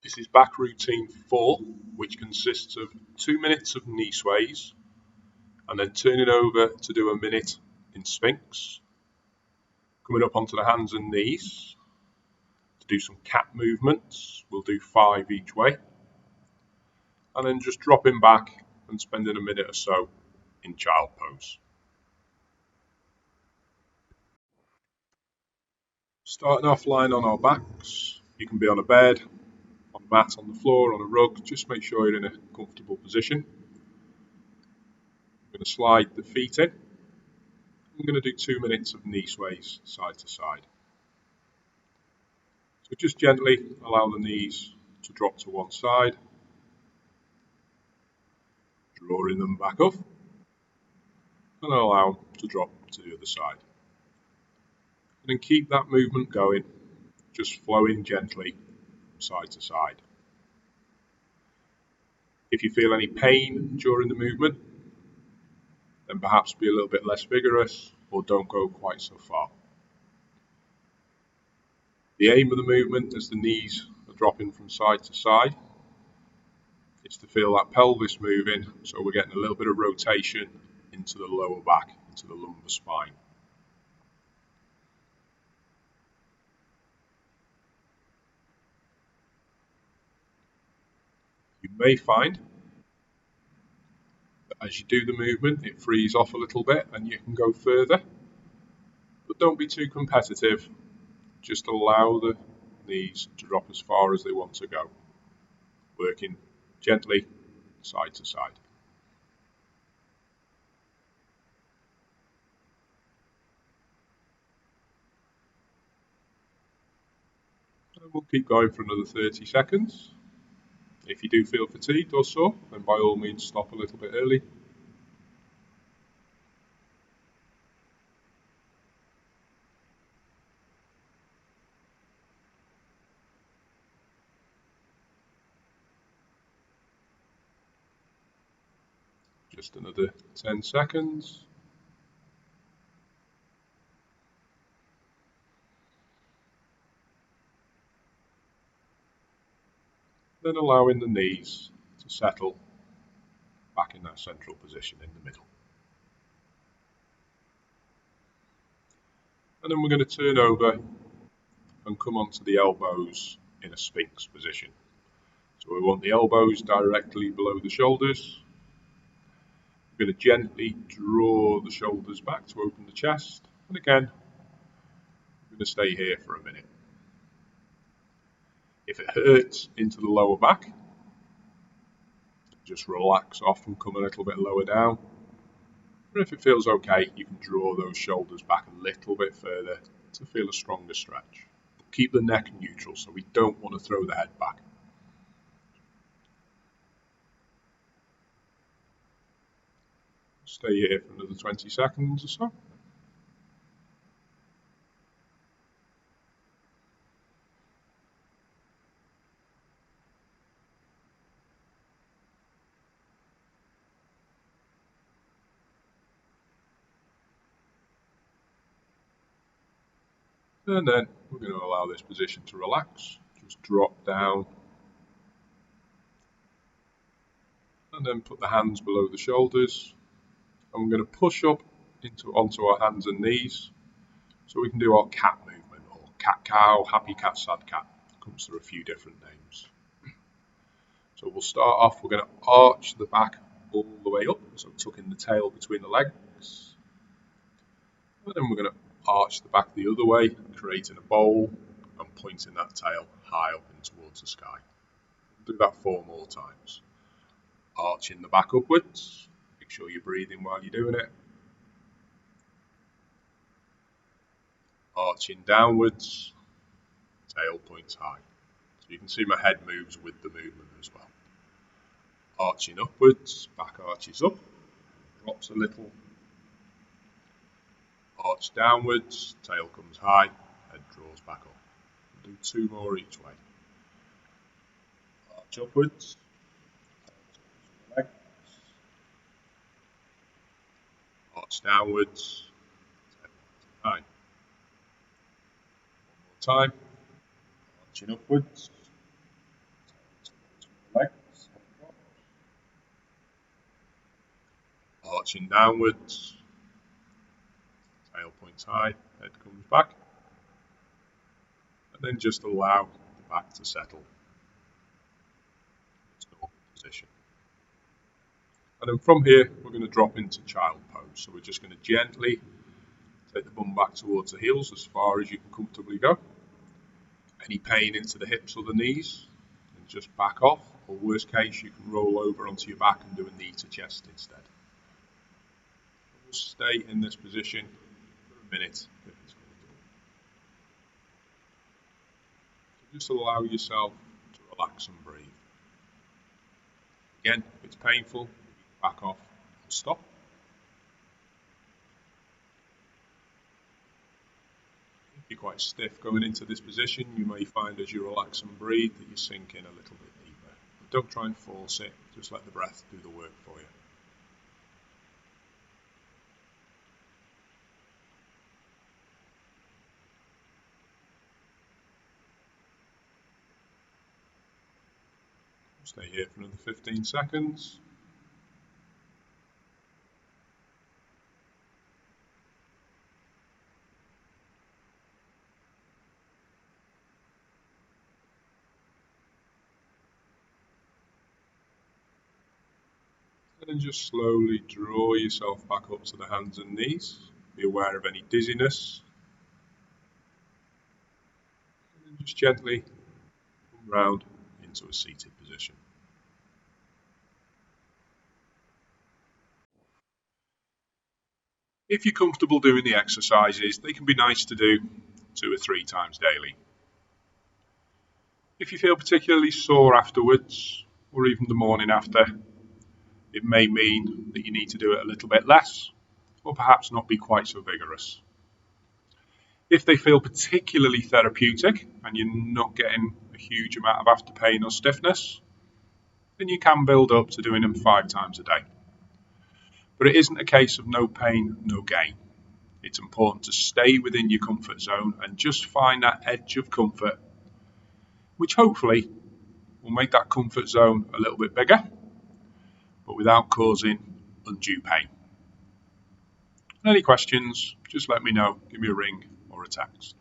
This is back routine 4, which consists of 2 minutes of knee sways and then turning over to do a minute in Sphinx. Coming up onto the hands and knees to do some cat movements. We'll do 5 each way. And then just dropping back and spending a minute or so in child pose. Starting off lying on our backs. You can be on a bed, on a mat, on the floor, on a rug. Just make sure you're in a comfortable position. I'm going to slide the feet in. I'm going to do 2 minutes of knee sways side to side. So just gently allow the knees to drop to one side, drawing them back up, and allow them to drop to the other side. And then keep that movement going, just flowing gently from side to side. If you feel any pain during the movement, then perhaps be a little bit less vigorous or don't go quite so far. The aim of the movement as the knees are dropping from side to side is to feel that pelvis moving, so we're getting a little bit of rotation into the lower back, into the lumbar spine. You may find that as you do the movement, it frees off a little bit and you can go further, but don't be too competitive. Just allow the knees to drop as far as they want to go, working gently side to side. And we'll keep going for another 30 seconds. If you do feel fatigued or sore, then by all means stop a little bit early. Just another 10 seconds. Then allowing the knees to settle back in that central position in the middle. And then we're going to turn over and come onto the elbows in a Sphinx position. So we want the elbows directly below the shoulders. We're going to gently draw the shoulders back to open the chest. And again, we're going to stay here for a minute. If it hurts into the lower back, just relax off and come a little bit lower down. And if it feels okay, you can draw those shoulders back a little bit further to feel a stronger stretch. But keep the neck neutral, so we don't want to throw the head back. Stay here for another 20 seconds or so. And then we're going to allow this position to relax. Just drop down. And then put the hands below the shoulders. And we're going to push up onto our hands and knees so we can do our cat movement, or cat cow, happy cat, sad cat. It comes through a few different names. So we'll start off, we're going to arch the back all the way up, so tucking the tail between the legs. And then we're going to arch the back the other way, creating a bowl and pointing that tail high up and towards the sky. Do that 4 more times. Arching the back upwards. Make sure you're breathing while you're doing it. Arching downwards. Tail points high. So you can see my head moves with the movement as well. Arching upwards. Back arches up. Drops a little. Arch downwards, tail comes high, head draws back up. We'll do 2 more each way. Arch upwards, legs. Arch downwards, tail high. One more time. Arching upwards, arching downwards, tail points high, head comes back, and then just allow the back to settle in its normal position. And then from here, we're going to drop into child pose. So we're just going to gently take the bum back towards the heels as far as you can comfortably go. Any pain into the hips or the knees, and just back off. Or worst case, you can roll over onto your back and do a knee to chest instead. Just stay in this position for a minute if it's comfortable. So just allow yourself to relax and breathe. Again, if it's painful, back off and stop. If you're quite stiff going into this position, you may find as you relax and breathe that you sink in a little bit deeper. But don't try and force it, just let the breath do the work for you. Stay here for another 15 seconds. And then just slowly draw yourself back up to the hands and knees. Be aware of any dizziness. And then just gently come round into a seated position. If you're comfortable doing the exercises, they can be nice to do 2 or 3 times daily. If you feel particularly sore afterwards, or even the morning after, it may mean that you need to do it a little bit less, or perhaps not be quite so vigorous. If they feel particularly therapeutic and you're not getting a huge amount of after pain or stiffness, then you can build up to doing them 5 times a day. But it isn't a case of no pain, no gain. It's important to stay within your comfort zone and just find that edge of comfort, which hopefully will make that comfort zone a little bit bigger, but without causing undue pain. Any questions, just let me know. Give me a ring or a text.